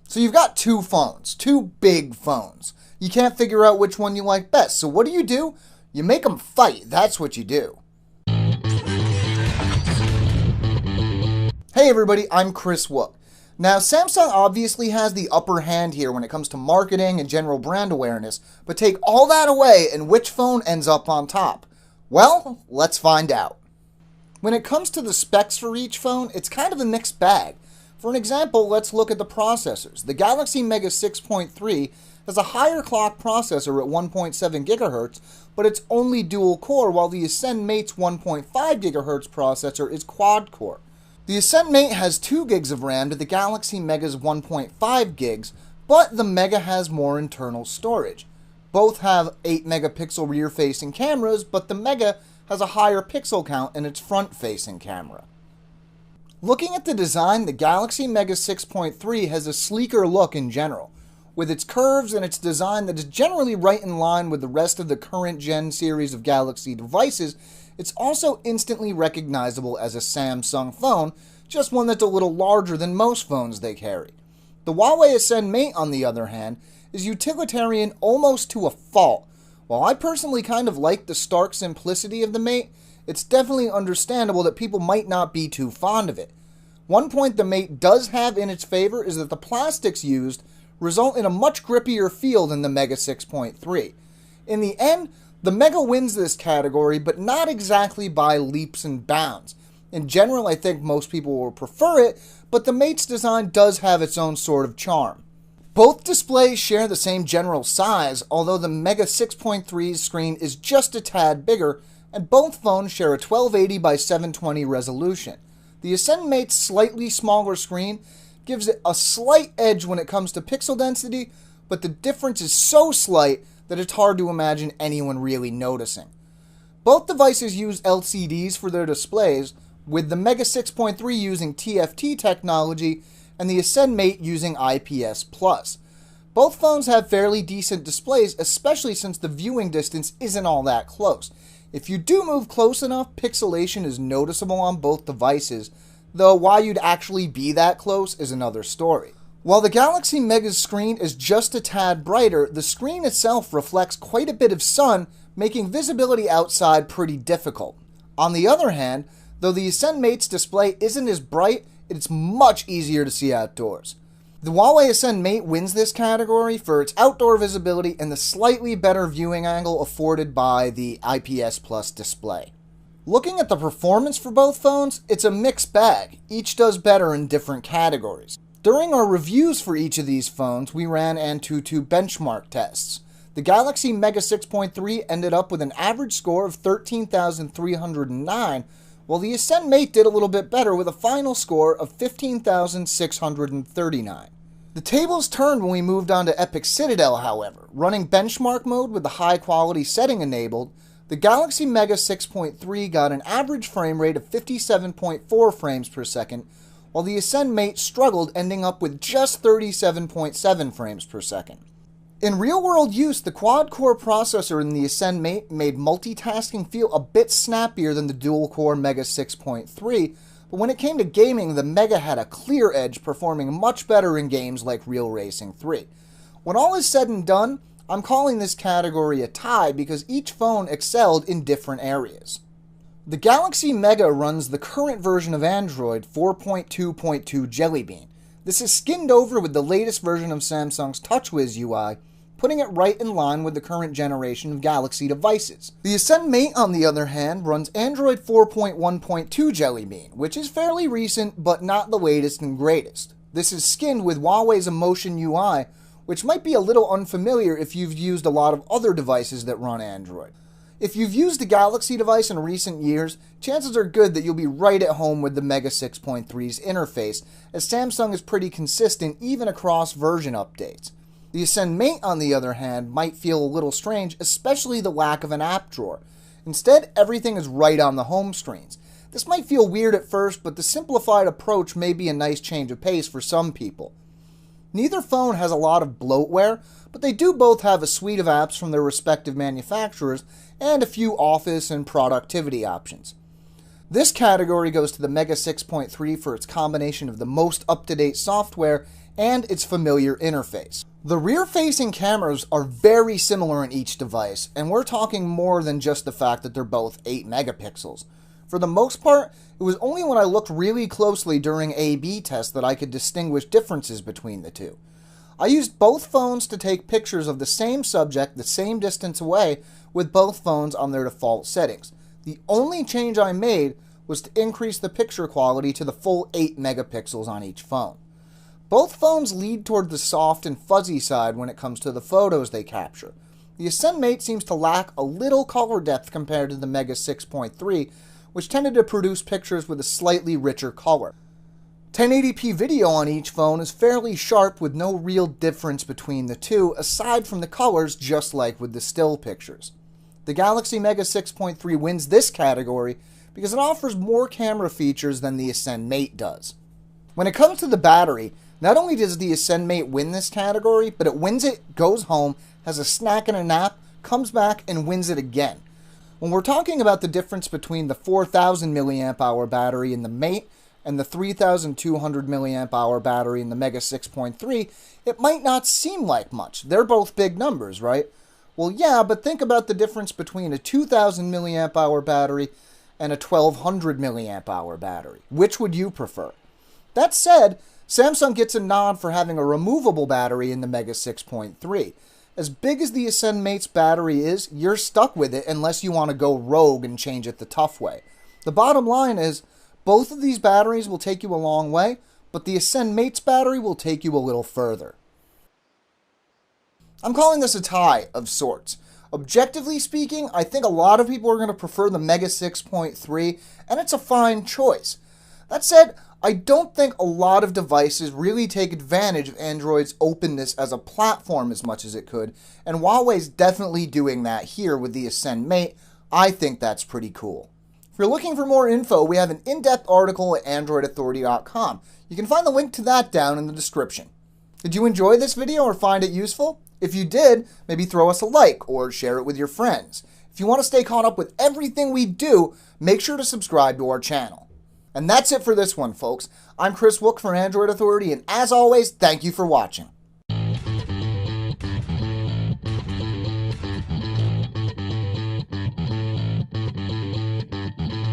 So you've got two phones, two big phones. You can't figure out which one you like best. So what do? You make them fight. That's what you do. Hey everybody, I'm Chris Wook. Now, Samsung obviously has the upper hand here when it comes to marketing and general brand awareness, but take all that away and which phone ends up on top? Well, let's find out. When it comes to the specs for each phone, it's kind of a mixed bag. For an example, let's look at the processors. The Galaxy Mega 6.3 has a higher clock processor at 1.7 GHz, but it's only dual core, while the Ascend Mate's 1.5 GHz processor is quad core. The Ascend Mate has 2 gigs of RAM to the Galaxy Mega's 1.5 gigs, but the Mega has more internal storage. Both have 8 megapixel rear-facing cameras, but the Mega has a higher pixel count in its front-facing camera. Looking at the design, the Galaxy Mega 6.3 has a sleeker look in general, with its curves and its design that is generally right in line with the rest of the current gen series of Galaxy devices. It's also instantly recognizable as a Samsung phone, just one that's a little larger than most phones they carry. The Huawei Ascend Mate, on the other hand, is utilitarian almost to a fault. While I personally kind of like the stark simplicity of the Mate, it's definitely understandable that people might not be too fond of it. One point the Mate does have in its favor is that the plastics used result in a much grippier feel than the Mega 6.3. In the end, the Mega wins this category, but not exactly by leaps and bounds. In general, I think most people will prefer it, but the Mate's design does have its own sort of charm. Both displays share the same general size, although the Mega 6.3's screen is just a tad bigger, and both phones share a 1280 by 720 resolution. The Ascend Mate's slightly smaller screen gives it a slight edge when it comes to pixel density, but the difference is so slight that it's hard to imagine anyone really noticing. Both devices use LCDs for their displays, with the Mega 6.3 using TFT technology and the Ascend Mate using IPS+. Both phones have fairly decent displays, especially since the viewing distance isn't all that close. If you do move close enough, pixelation is noticeable on both devices, though why you'd actually be that close is another story. While the Galaxy Mega's screen is just a tad brighter, the screen itself reflects quite a bit of sun, making visibility outside pretty difficult. On the other hand, though the Ascend Mate's display isn't as bright, it's much easier to see outdoors. The Huawei Ascend Mate wins this category for its outdoor visibility and the slightly better viewing angle afforded by the IPS Plus display. Looking at the performance for both phones, it's a mixed bag. Each does better in different categories. During our reviews for each of these phones, we ran Antutu benchmark tests. The Galaxy Mega 6.3 ended up with an average score of 13,309, while the Ascend Mate did a little bit better with a final score of 15,639. The tables turned when we moved on to Epic Citadel, however. Running benchmark mode with the high quality setting enabled, the Galaxy Mega 6.3 got an average frame rate of 57.4 frames per second, while the Ascend Mate struggled, ending up with just 37.7 frames per second. In real-world use, the quad-core processor in the Ascend Mate made multitasking feel a bit snappier than the dual-core Mega 6.3, but when it came to gaming, the Mega had a clear edge, performing much better in games like Real Racing 3. When all is said and done, I'm calling this category a tie because each phone excelled in different areas. The Galaxy Mega runs the current version of Android 4.2.2 Jelly Bean. This is skinned over with the latest version of Samsung's TouchWiz UI, putting it right in line with the current generation of Galaxy devices. The Ascend Mate, on the other hand, runs Android 4.1.2 Jelly Bean, which is fairly recent but not the latest and greatest. This is skinned with Huawei's Emotion UI, which might be a little unfamiliar if you've used a lot of other devices that run Android. If you've used a Galaxy device in recent years, chances are good that you'll be right at home with the Mega 6.3's interface, as Samsung is pretty consistent even across version updates. The Ascend Mate, on the other hand, might feel a little strange, especially the lack of an app drawer. Instead, everything is right on the home screens. This might feel weird at first, but the simplified approach may be a nice change of pace for some people. Neither phone has a lot of bloatware, but they do both have a suite of apps from their respective manufacturers and a few office and productivity options. This category goes to the Mega 6.3 for its combination of the most up-to-date software and its familiar interface. The rear-facing cameras are very similar in each device, and we're talking more than just the fact that they're both 8 megapixels. For the most part, it was only when I looked really closely during A/B tests that I could distinguish differences between the two. I used both phones to take pictures of the same subject the same distance away with both phones on their default settings. The only change I made was to increase the picture quality to the full 8 megapixels on each phone. Both phones lead toward the soft and fuzzy side when it comes to the photos they capture. The Ascend Mate seems to lack a little color depth compared to the Mega 6.3, which tended to produce pictures with a slightly richer color. 1080p video on each phone is fairly sharp with no real difference between the two, aside from the colors, just like with the still pictures. The Galaxy Mega 6.3 wins this category because it offers more camera features than the Ascend Mate does. When it comes to the battery, not only does the Ascend Mate win this category, but it wins it, goes home, has a snack and a nap, comes back, and wins it again. When we're talking about the difference between the 4000 mAh battery in the Mate and the 3200 mAh battery in the Mega 6.3, it might not seem like much. They're both big numbers, right? Well, yeah, but think about the difference between a 2000 mAh battery and a 1200 mAh battery. Which would you prefer? That said, Samsung gets a nod for having a removable battery in the Mega 6.3. As big as the Ascend Mate's battery is, you're stuck with it unless you want to go rogue and change it the tough way. The bottom line is, both of these batteries will take you a long way, but the Ascend Mate's battery will take you a little further. I'm calling this a tie of sorts. Objectively speaking, I think a lot of people are going to prefer the Mega 6.3, and it's a fine choice. That said, I don't think a lot of devices really take advantage of Android's openness as a platform as much as it could, and Huawei's definitely doing that here with the Ascend Mate. I think that's pretty cool. If you're looking for more info, we have an in-depth article at AndroidAuthority.com. You can find the link to that down in the description. Did you enjoy this video or find it useful? If you did, maybe throw us a like or share it with your friends. If you want to stay caught up with everything we do, make sure to subscribe to our channel. And that's it for this one, folks. I'm Chris Wook for Android Authority, and as always, thank you for watching.